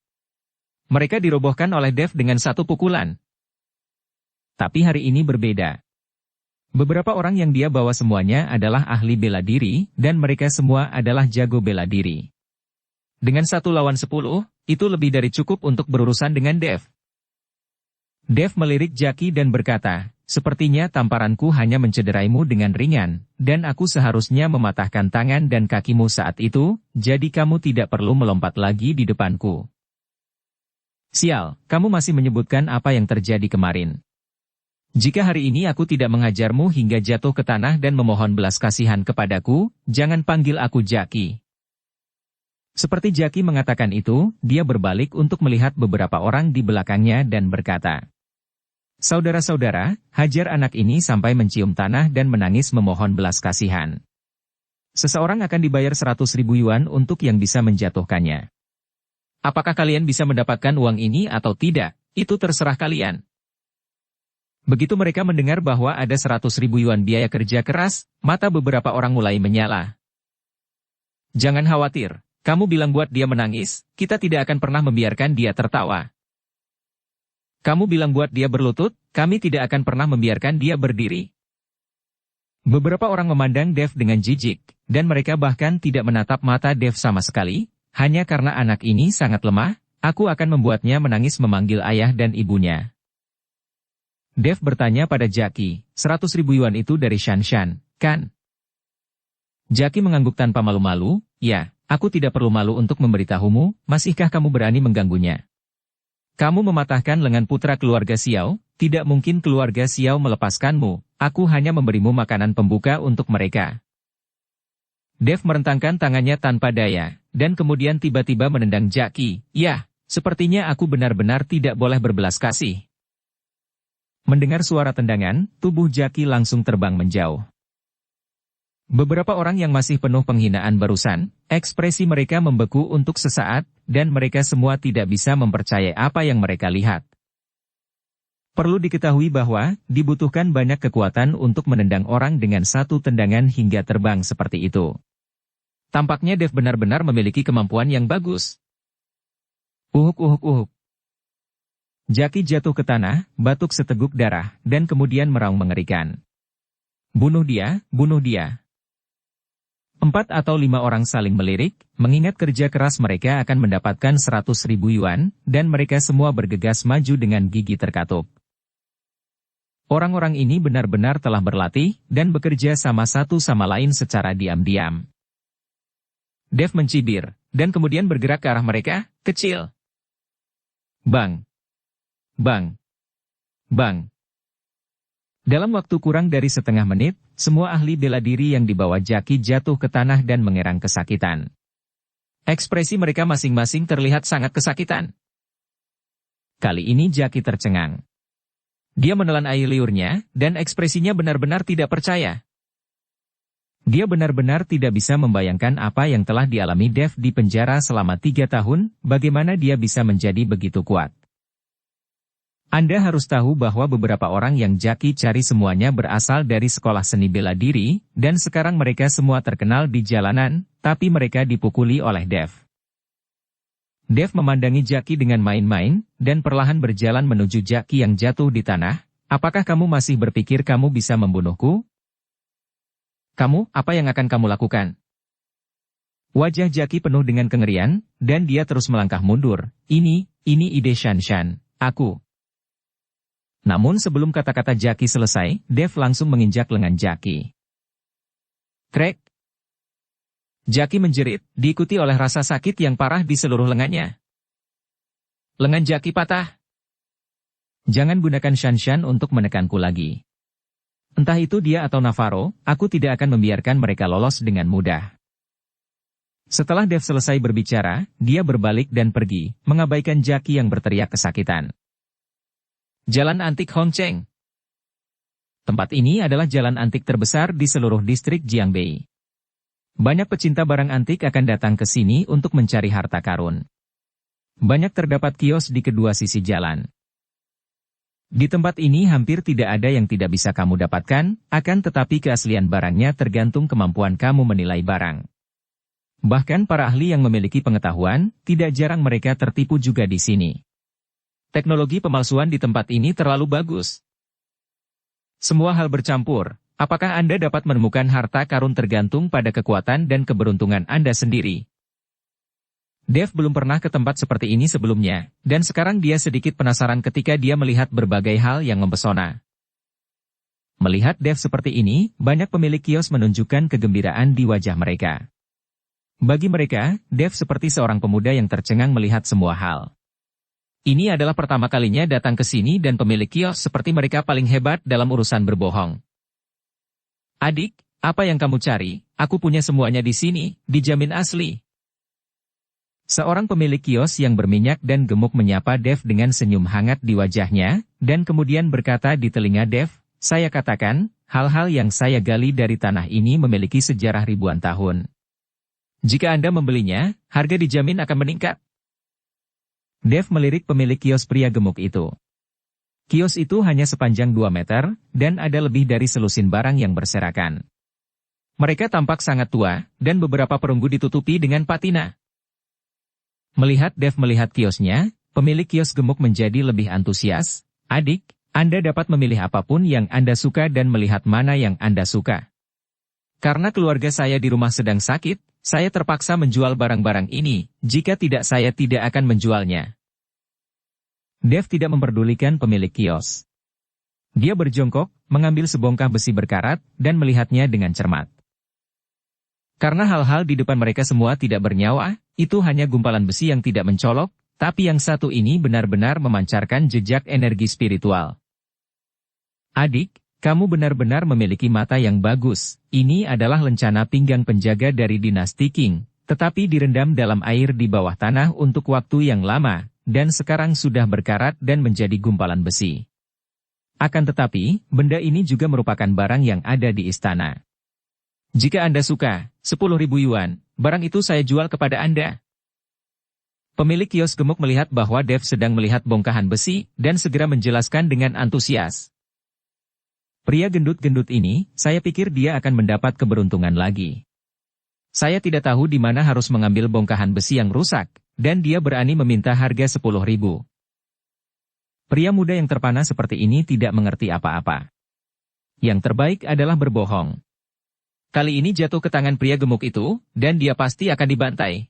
Mereka dirobohkan oleh Dev dengan satu pukulan. Tapi hari ini berbeda. Beberapa orang yang dia bawa semuanya adalah ahli bela diri, dan mereka semua adalah jago bela diri. Dengan 1 lawan 10, itu lebih dari cukup untuk berurusan dengan Dev. Dev melirik Jackie dan berkata, sepertinya tamparanku hanya mencederaimu dengan ringan, dan aku seharusnya mematahkan tangan dan kakimu saat itu, jadi kamu tidak perlu melompat lagi di depanku. Sial, kamu masih menyebutkan apa yang terjadi kemarin. Jika hari ini aku tidak menghajarmu hingga jatuh ke tanah dan memohon belas kasihan kepadaku, jangan panggil aku Jackie. Seperti Jackie mengatakan itu, dia berbalik untuk melihat beberapa orang di belakangnya dan berkata, saudara-saudara, hajar anak ini sampai mencium tanah dan menangis memohon belas kasihan. Seseorang akan dibayar 100.000 yuan untuk yang bisa menjatuhkannya. Apakah kalian bisa mendapatkan uang ini atau tidak, itu terserah kalian. Begitu mereka mendengar bahwa ada 100.000 yuan biaya kerja keras, mata beberapa orang mulai menyala. Jangan khawatir, kamu bilang buat dia menangis, kita tidak akan pernah membiarkan dia tertawa. Kamu bilang buat dia berlutut, kami tidak akan pernah membiarkan dia berdiri. Beberapa orang memandang Dev dengan jijik, dan mereka bahkan tidak menatap mata Dev sama sekali. Hanya karena anak ini sangat lemah, aku akan membuatnya menangis memanggil ayah dan ibunya. Dev bertanya pada Jackie, 100.000 yuan itu dari Shanshan, kan? Jackie mengangguk tanpa malu-malu, ya, aku tidak perlu malu untuk memberitahumu, masihkah kamu berani mengganggunya? Kamu mematahkan lengan putra keluarga Xiao, tidak mungkin keluarga Xiao melepaskanmu, aku hanya memberimu makanan pembuka untuk mereka. Dev merentangkan tangannya tanpa daya, dan kemudian tiba-tiba menendang Jackie. Ya, sepertinya aku benar-benar tidak boleh berbelas kasih. Mendengar suara tendangan, tubuh Jackie langsung terbang menjauh. Beberapa orang yang masih penuh penghinaan barusan, ekspresi mereka membeku untuk sesaat, dan mereka semua tidak bisa mempercayai apa yang mereka lihat. Perlu diketahui bahwa, dibutuhkan banyak kekuatan untuk menendang orang dengan satu tendangan hingga terbang seperti itu. Tampaknya Dev benar-benar memiliki kemampuan yang bagus. Uhuk. Jackie jatuh ke tanah, batuk seteguk darah, dan kemudian meraung mengerikan. Bunuh dia, bunuh dia. 4 atau 5 orang saling melirik, mengingat kerja keras mereka akan mendapatkan 100.000 yuan, dan mereka semua bergegas maju dengan gigi terkatup. Orang-orang ini benar-benar telah berlatih, dan bekerja sama satu sama lain secara diam-diam. Dev mencibir, dan kemudian bergerak ke arah mereka, kecil. Bang! Bang! Bang! Dalam waktu kurang dari setengah menit, semua ahli bela diri yang dibawa Jackie jatuh ke tanah dan mengerang kesakitan. Ekspresi mereka masing-masing terlihat sangat kesakitan. Kali ini Jackie tercengang. Dia menelan air liurnya, dan ekspresinya benar-benar tidak percaya. Dia benar-benar tidak bisa membayangkan apa yang telah dialami Dev di penjara selama 3 tahun, bagaimana dia bisa menjadi begitu kuat. Anda harus tahu bahwa beberapa orang yang Jackie cari semuanya berasal dari sekolah seni bela diri, dan sekarang mereka semua terkenal di jalanan, tapi mereka dipukuli oleh Dev. Dev memandangi Jackie dengan main-main, dan perlahan berjalan menuju Jackie yang jatuh di tanah. Apakah kamu masih berpikir kamu bisa membunuhku? Kamu, apa yang akan kamu lakukan? Wajah Jackie penuh dengan kengerian, dan dia terus melangkah mundur. Ini ide Shanshan, aku. Namun sebelum kata-kata Jackie selesai, Dev langsung menginjak lengan Jackie. Krek! Jackie menjerit, diikuti oleh rasa sakit yang parah di seluruh lengannya. Lengan Jackie patah. Jangan gunakan Shanshan untuk menekanku lagi. Entah itu dia atau Navarro, aku tidak akan membiarkan mereka lolos dengan mudah. Setelah Dev selesai berbicara, dia berbalik dan pergi, mengabaikan Jackie yang berteriak kesakitan. Jalan Antik Hongcheng. Tempat ini adalah jalan antik terbesar di seluruh distrik Jiangbei. Banyak pecinta barang antik akan datang ke sini untuk mencari harta karun. Banyak terdapat kios di kedua sisi jalan. Di tempat ini hampir tidak ada yang tidak bisa kamu dapatkan, akan tetapi keaslian barangnya tergantung kemampuan kamu menilai barang. Bahkan para ahli yang memiliki pengetahuan, tidak jarang mereka tertipu juga di sini. Teknologi pemalsuan di tempat ini terlalu bagus. Semua hal bercampur. Apakah Anda dapat menemukan harta karun tergantung pada kekuatan dan keberuntungan Anda sendiri? Dev belum pernah ke tempat seperti ini sebelumnya, dan sekarang dia sedikit penasaran ketika dia melihat berbagai hal yang mempesona. Melihat Dev seperti ini, banyak pemilik kios menunjukkan kegembiraan di wajah mereka. Bagi mereka, Dev seperti seorang pemuda yang tercengang melihat semua hal. Ini adalah pertama kalinya datang ke sini dan pemilik kios seperti mereka paling hebat dalam urusan berbohong. Adik, apa yang kamu cari? Aku punya semuanya di sini, dijamin asli. Seorang pemilik kios yang berminyak dan gemuk menyapa Dev dengan senyum hangat di wajahnya, dan kemudian berkata di telinga Dev, saya katakan, hal-hal yang saya gali dari tanah ini memiliki sejarah ribuan tahun. Jika Anda membelinya, harga dijamin akan meningkat. Dev melirik pemilik kios pria gemuk itu. Kios itu hanya sepanjang 2 meter, dan ada lebih dari selusin barang yang berserakan. Mereka tampak sangat tua, dan beberapa perunggu ditutupi dengan patina. Melihat Dev melihat kiosnya, pemilik kios gemuk menjadi lebih antusias. Adik, Anda dapat memilih apapun yang Anda suka dan melihat mana yang Anda suka. Karena keluarga saya di rumah sedang sakit, saya terpaksa menjual barang-barang ini, jika tidak saya tidak akan menjualnya. Dev tidak memperdulikan pemilik kios. Dia berjongkok, mengambil sebongkah besi berkarat, dan melihatnya dengan cermat. Karena hal-hal di depan mereka semua tidak bernyawa, itu hanya gumpalan besi yang tidak mencolok, tapi yang satu ini benar-benar memancarkan jejak energi spiritual. Adik, kamu benar-benar memiliki mata yang bagus. Ini adalah lencana pinggang penjaga dari dinasti Qing, tetapi direndam dalam air di bawah tanah untuk waktu yang lama, dan sekarang sudah berkarat dan menjadi gumpalan besi. Akan tetapi, benda ini juga merupakan barang yang ada di istana. Jika Anda suka, 10.000 yuan, barang itu saya jual kepada Anda. Pemilik kios gemuk melihat bahwa Dev sedang melihat bongkahan besi, dan segera menjelaskan dengan antusias. Pria gendut-gendut ini, saya pikir dia akan mendapat keberuntungan lagi. Saya tidak tahu di mana harus mengambil bongkahan besi yang rusak, dan dia berani meminta harga 10.000. Pria muda yang terpana seperti ini tidak mengerti apa-apa. Yang terbaik adalah berbohong. Kali ini jatuh ke tangan pria gemuk itu, dan dia pasti akan dibantai.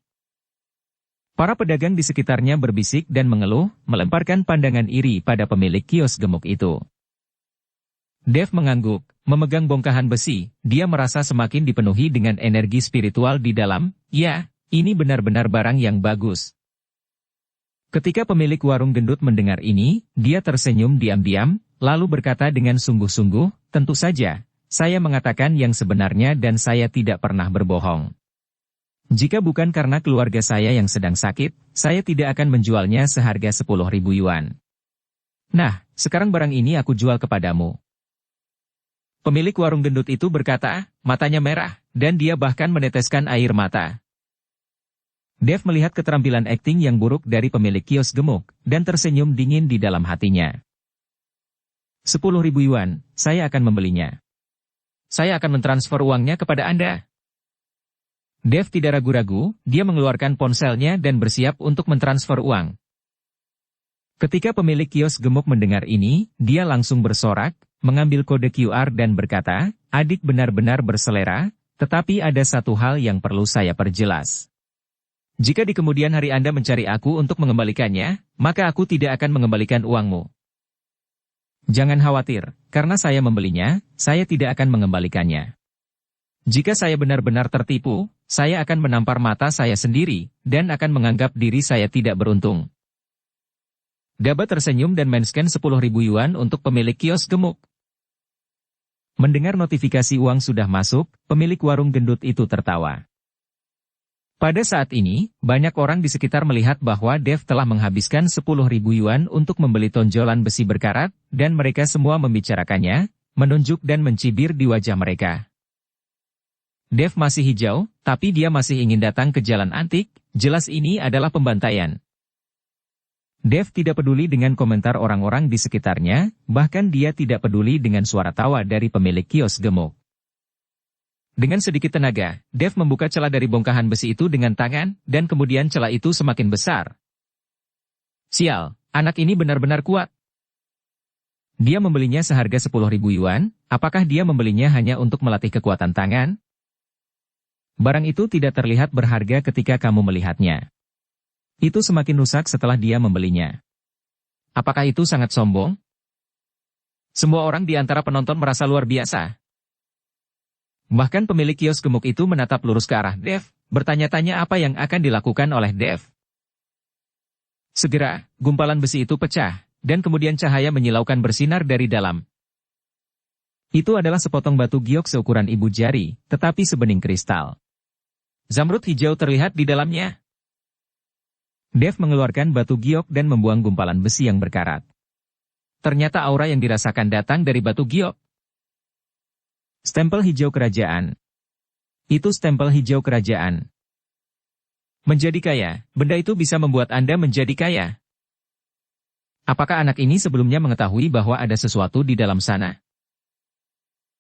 Para pedagang di sekitarnya berbisik dan mengeluh, melemparkan pandangan iri pada pemilik kios gemuk itu. Dev mengangguk, memegang bongkahan besi, dia merasa semakin dipenuhi dengan energi spiritual di dalam. Ya, ini benar-benar barang yang bagus. Ketika pemilik warung gendut mendengar ini, dia tersenyum diam-diam, lalu berkata dengan sungguh-sungguh, tentu saja, saya mengatakan yang sebenarnya dan saya tidak pernah berbohong. Jika bukan karena keluarga saya yang sedang sakit, saya tidak akan menjualnya seharga 10.000 yuan. Nah, sekarang barang ini aku jual kepadamu. Pemilik warung gendut itu berkata, matanya merah, dan dia bahkan meneteskan air mata. Dev melihat keterampilan akting yang buruk dari pemilik kios gemuk, dan tersenyum dingin di dalam hatinya. 10.000 yuan, saya akan membelinya. Saya akan mentransfer uangnya kepada Anda. Dev tidak ragu-ragu, dia mengeluarkan ponselnya dan bersiap untuk mentransfer uang. Ketika pemilik kios gemuk mendengar ini, dia langsung bersorak, mengambil kode QR dan berkata, adik benar-benar berselera, tetapi ada satu hal yang perlu saya perjelas. Jika di kemudian hari Anda mencari aku untuk mengembalikannya, maka aku tidak akan mengembalikan uangmu. Jangan khawatir, karena saya membelinya, saya tidak akan mengembalikannya. Jika saya benar-benar tertipu, saya akan menampar mata saya sendiri, dan akan menganggap diri saya tidak beruntung. Daba tersenyum dan men-scan 10.000 yuan untuk pemilik kios gemuk. Mendengar notifikasi uang sudah masuk, pemilik warung gendut itu tertawa. Pada saat ini, banyak orang di sekitar melihat bahwa Dev telah menghabiskan 10.000 yuan untuk membeli tonjolan besi berkarat, dan mereka semua membicarakannya, menunjuk dan mencibir di wajah mereka. Dev masih hijau, tapi dia masih ingin datang ke jalan antik, jelas ini adalah pembantaian. Dev tidak peduli dengan komentar orang-orang di sekitarnya, bahkan dia tidak peduli dengan suara tawa dari pemilik kios gemuk. Dengan sedikit tenaga, Dev membuka celah dari bongkahan besi itu dengan tangan, dan kemudian celah itu semakin besar. Sial, anak ini benar-benar kuat. Dia membelinya seharga 10.000 yuan, apakah dia membelinya hanya untuk melatih kekuatan tangan? Barang itu tidak terlihat berharga ketika kamu melihatnya. Itu semakin rusak setelah dia membelinya. Apakah itu sangat sombong? Semua orang di antara penonton merasa luar biasa. Bahkan pemilik kios gemuk itu menatap lurus ke arah Dev, bertanya-tanya apa yang akan dilakukan oleh Dev. Segera, gumpalan besi itu pecah, dan kemudian cahaya menyilaukan bersinar dari dalam. Itu adalah sepotong batu giok seukuran ibu jari, tetapi sebening kristal. Zamrud hijau terlihat di dalamnya. Dev mengeluarkan batu giok dan membuang gumpalan besi yang berkarat. Ternyata aura yang dirasakan datang dari batu giok. Stempel hijau kerajaan. Itu stempel hijau kerajaan. Menjadi kaya, benda itu bisa membuat Anda menjadi kaya. Apakah anak ini sebelumnya mengetahui bahwa ada sesuatu di dalam sana?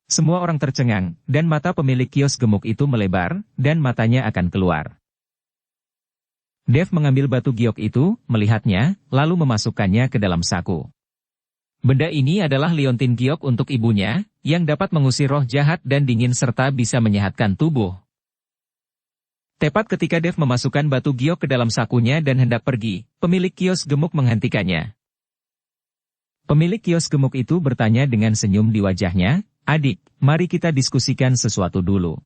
Semua orang tercengang, dan mata pemilik kios gemuk itu melebar, dan matanya akan keluar. Dev mengambil batu giok itu, melihatnya, lalu memasukkannya ke dalam saku. Benda ini adalah liontin giok untuk ibunya, yang dapat mengusir roh jahat dan dingin serta bisa menyehatkan tubuh. Tepat ketika Dev memasukkan batu giok ke dalam sakunya dan hendak pergi, pemilik kios gemuk menghentikannya. Pemilik kios gemuk itu bertanya dengan senyum di wajahnya, "Adik, mari kita diskusikan sesuatu dulu.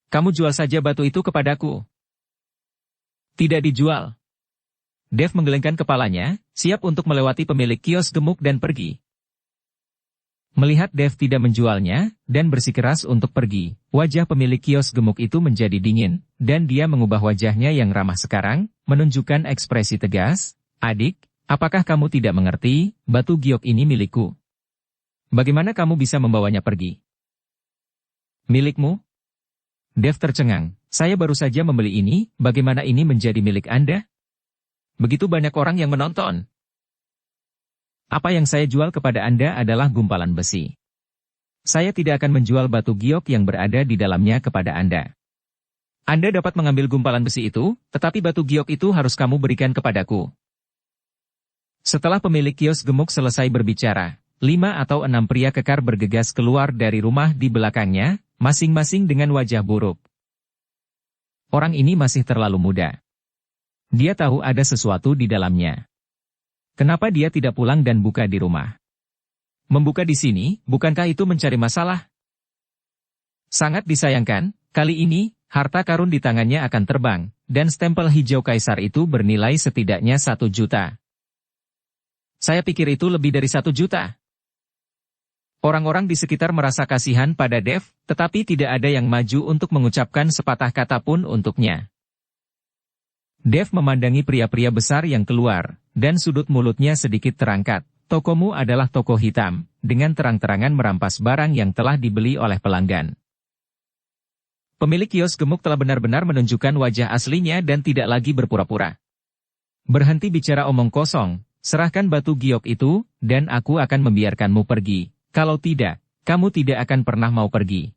Kamu jual saja batu itu kepadaku." "Tidak dijual." Dev menggelengkan kepalanya, siap untuk melewati pemilik kios gemuk dan pergi. Melihat Dev tidak menjualnya, dan bersikeras untuk pergi, wajah pemilik kios gemuk itu menjadi dingin, dan dia mengubah wajahnya yang ramah sekarang, menunjukkan ekspresi tegas, "Adik, apakah kamu tidak mengerti, batu giok ini milikku? Bagaimana kamu bisa membawanya pergi?" "Milikmu?" Dev tercengang, "Saya baru saja membeli ini, bagaimana ini menjadi milik Anda? Begitu banyak orang yang menonton. Apa yang saya jual kepada Anda adalah gumpalan besi. Saya tidak akan menjual batu giok yang berada di dalamnya kepada Anda. Anda dapat mengambil gumpalan besi itu, tetapi batu giok itu harus kamu berikan kepadaku." Setelah pemilik kios gemuk selesai berbicara, 5 atau 6 pria kekar bergegas keluar dari rumah di belakangnya, masing-masing dengan wajah buruk. Orang ini masih terlalu muda. Dia tahu ada sesuatu di dalamnya. Kenapa dia tidak pulang dan buka di rumah? Membuka di sini, bukankah itu mencari masalah? Sangat disayangkan, kali ini, harta karun di tangannya akan terbang, dan stempel hijau kaisar itu bernilai setidaknya 1 juta. Saya pikir itu lebih dari 1 juta. Orang-orang di sekitar merasa kasihan pada Dev, tetapi tidak ada yang maju untuk mengucapkan sepatah kata pun untuknya. Dev memandangi pria-pria besar yang keluar, dan sudut mulutnya sedikit terangkat. "Tokomu adalah toko hitam," dengan terang-terangan merampas barang yang telah dibeli oleh pelanggan. Pemilik kios gemuk telah benar-benar menunjukkan wajah aslinya dan tidak lagi berpura-pura. "Berhenti bicara omong kosong, serahkan batu giok itu, dan aku akan membiarkanmu pergi. Kalau tidak, kamu tidak akan pernah mau pergi."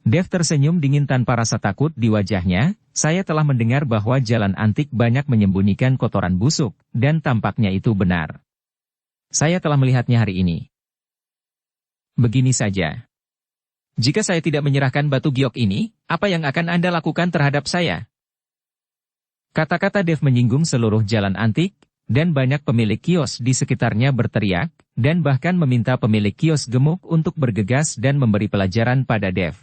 Dev tersenyum dingin tanpa rasa takut di wajahnya. "Saya telah mendengar bahwa jalan antik banyak menyembunyikan kotoran busuk, dan tampaknya itu benar. Saya telah melihatnya hari ini. Begini saja. Jika saya tidak menyerahkan batu giok ini, apa yang akan Anda lakukan terhadap saya?" Kata-kata Dev menyinggung seluruh jalan antik, dan banyak pemilik kios di sekitarnya berteriak, dan bahkan meminta pemilik kios gemuk untuk bergegas dan memberi pelajaran pada Dev.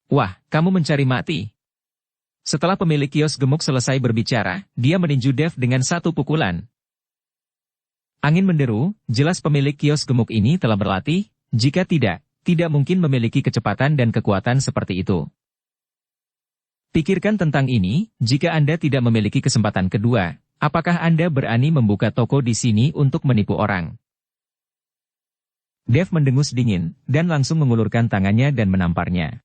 "Wah, kamu mencari mati." Setelah pemilik kios gemuk selesai berbicara, dia meninju Dev dengan 1 pukulan. Angin menderu, jelas pemilik kios gemuk ini telah berlatih, jika tidak mungkin memiliki kecepatan dan kekuatan seperti itu. Pikirkan tentang ini, jika Anda tidak memiliki kesempatan kedua, apakah Anda berani membuka toko di sini untuk menipu orang? Dev mendengus dingin, dan langsung mengulurkan tangannya dan menamparnya.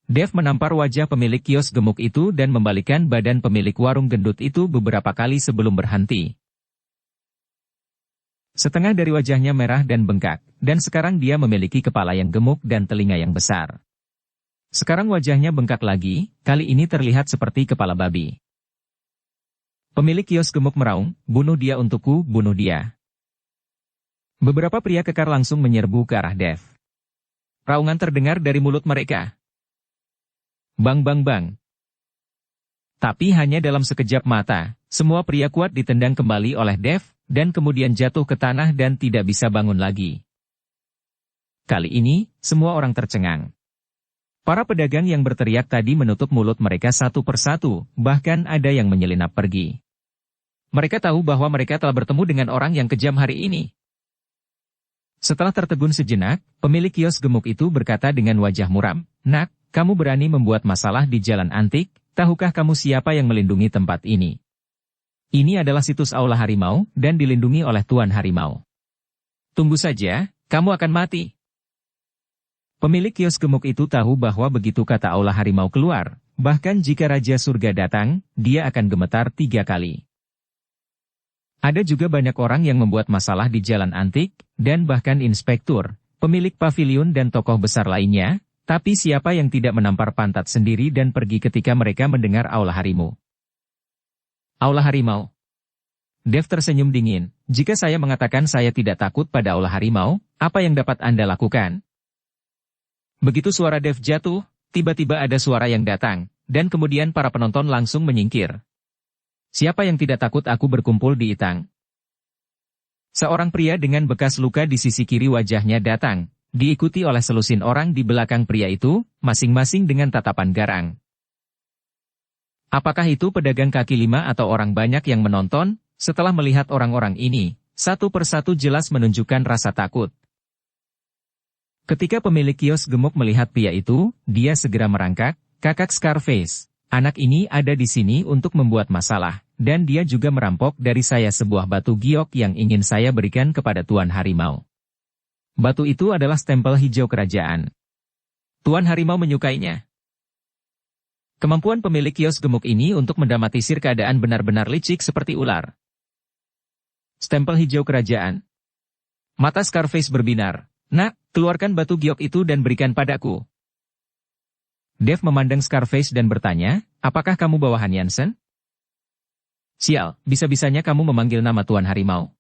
Dev menampar wajah pemilik kios gemuk itu dan membalikan badan pemilik warung gendut itu beberapa kali sebelum berhenti. Setengah dari wajahnya merah dan bengkak, dan sekarang dia memiliki kepala yang gemuk dan telinga yang besar. Sekarang wajahnya bengkak lagi, kali ini terlihat seperti kepala babi. Pemilik kios gemuk meraung, "Bunuh dia untukku, bunuh dia." Beberapa pria kekar langsung menyerbu ke arah Dev. Raungan terdengar dari mulut mereka. Bang bang bang. Tapi hanya dalam sekejap mata, semua pria kuat ditendang kembali oleh Dev, dan kemudian jatuh ke tanah dan tidak bisa bangun lagi. Kali ini, semua orang tercengang. Para pedagang yang berteriak tadi menutup mulut mereka satu persatu, bahkan ada yang menyelinap pergi. Mereka tahu bahwa mereka telah bertemu dengan orang yang kejam hari ini. Setelah tertegun sejenak, pemilik kios gemuk itu berkata dengan wajah muram, "Nak, kamu berani membuat masalah di jalan antik, tahukah kamu siapa yang melindungi tempat ini? Ini adalah situs Aula Harimau, dan dilindungi oleh Tuan Harimau. Tunggu saja, kamu akan mati." Pemilik kios gemuk itu tahu bahwa begitu kata Aula Harimau keluar, Bahkan jika Raja Surga datang, dia akan gemetar 3 kali. Ada juga banyak orang yang membuat masalah di Jalan Antik, dan bahkan inspektur, pemilik paviliun dan tokoh besar lainnya, tapi siapa yang tidak menampar pantat sendiri dan pergi ketika mereka mendengar Aula Harimau? Aula Harimau. Dev tersenyum dingin. Jika saya mengatakan saya tidak takut pada Aula Harimau, apa yang dapat Anda lakukan? Begitu suara Dev jatuh, tiba-tiba ada suara yang datang, dan kemudian para penonton langsung menyingkir. Siapa yang tidak takut aku berkumpul di Itang? Seorang pria dengan bekas luka di sisi kiri wajahnya datang, diikuti oleh selusin orang di belakang pria itu, masing-masing dengan tatapan garang. Apakah itu pedagang kaki lima atau orang banyak yang menonton? Setelah melihat orang-orang ini, satu persatu jelas menunjukkan rasa takut. Ketika pemilik kios gemuk melihat pria itu, dia segera merangkak, "Kakak Scarface, anak ini ada di sini untuk membuat masalah, dan dia juga merampok dari saya sebuah batu giok yang ingin saya berikan kepada Tuan Harimau. Batu itu adalah stempel hijau kerajaan. Tuan Harimau menyukainya." Kemampuan pemilik kios gemuk ini untuk mendramatisir keadaan benar-benar licik seperti ular. Stempel hijau kerajaan. Mata Scarface berbinar. "Nak, keluarkan batu giok itu dan berikan padaku." Dev memandang Scarface dan bertanya, "Apakah kamu bawahan Yansen?" "Sial, bisa-bisanya kamu memanggil nama Tuan Harimau."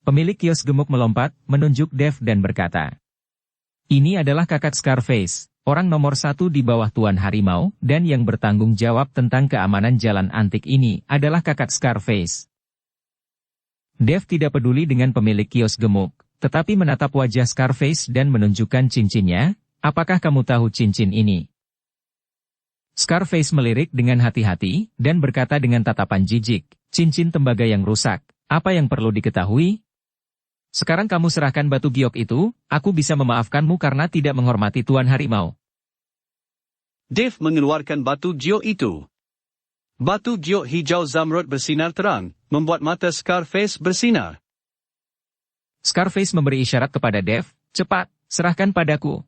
Pemilik kios gemuk melompat, menunjuk Dev dan berkata, "Ini adalah kakak Scarface, orang nomor 1 di bawah Tuan Harimau, dan yang bertanggung jawab tentang keamanan Jalan Antik ini adalah kakak Scarface." Dev tidak peduli dengan pemilik kios gemuk, tetapi menatap wajah Scarface dan menunjukkan cincinnya. "Apakah kamu tahu cincin ini?" Scarface melirik dengan hati-hati, dan berkata dengan tatapan jijik, "Cincin tembaga yang rusak, apa yang perlu diketahui? Sekarang kamu serahkan batu giok itu, aku bisa memaafkanmu karena tidak menghormati Tuan Harimau." Dev mengeluarkan batu giok itu. Batu giok hijau zamrud bersinar terang, membuat mata Scarface bersinar. Scarface memberi isyarat kepada Dev, "Cepat, serahkan padaku."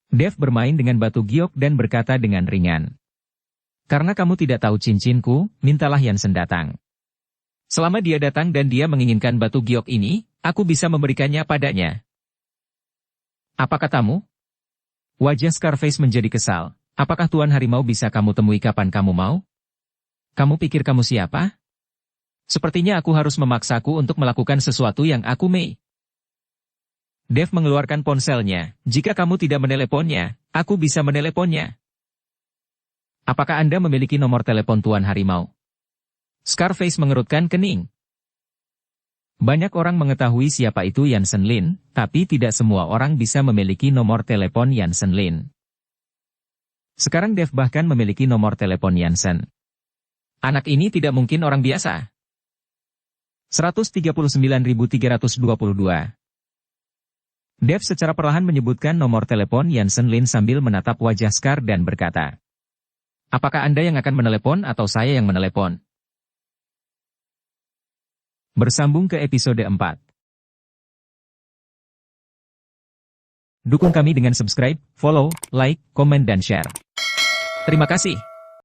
Dev bermain dengan batu giok dan berkata dengan ringan, "Karena kamu tidak tahu cincinku, mintalah Yansen datang. Selama dia datang dan dia menginginkan batu giok ini, aku bisa memberikannya padanya." "Apa katamu?" Wajah Scarface menjadi kesal. "Apakah Tuan Harimau bisa kamu temui kapan kamu mau? Kamu pikir kamu siapa? Sepertinya aku harus memaksaku untuk melakukan sesuatu yang aku mau." Dev mengeluarkan ponselnya. "Jika kamu tidak meneleponnya, aku bisa meneleponnya." "Apakah Anda memiliki nomor telepon Tuan Harimau?" Scarface mengerutkan kening. Banyak orang mengetahui siapa itu Yansen Lin, tapi tidak semua orang bisa memiliki nomor telepon Yansen Lin. Sekarang Dev bahkan memiliki nomor telepon Yansen. Anak ini tidak mungkin orang biasa. 139.322. Dev secara perlahan menyebutkan nomor telepon Yansen Lin sambil menatap wajah Scar dan berkata, "Apakah Anda yang akan menelepon atau saya yang menelepon?" Bersambung ke episode 4. Dukung kami dengan subscribe, follow, like, komen dan share. Terima kasih.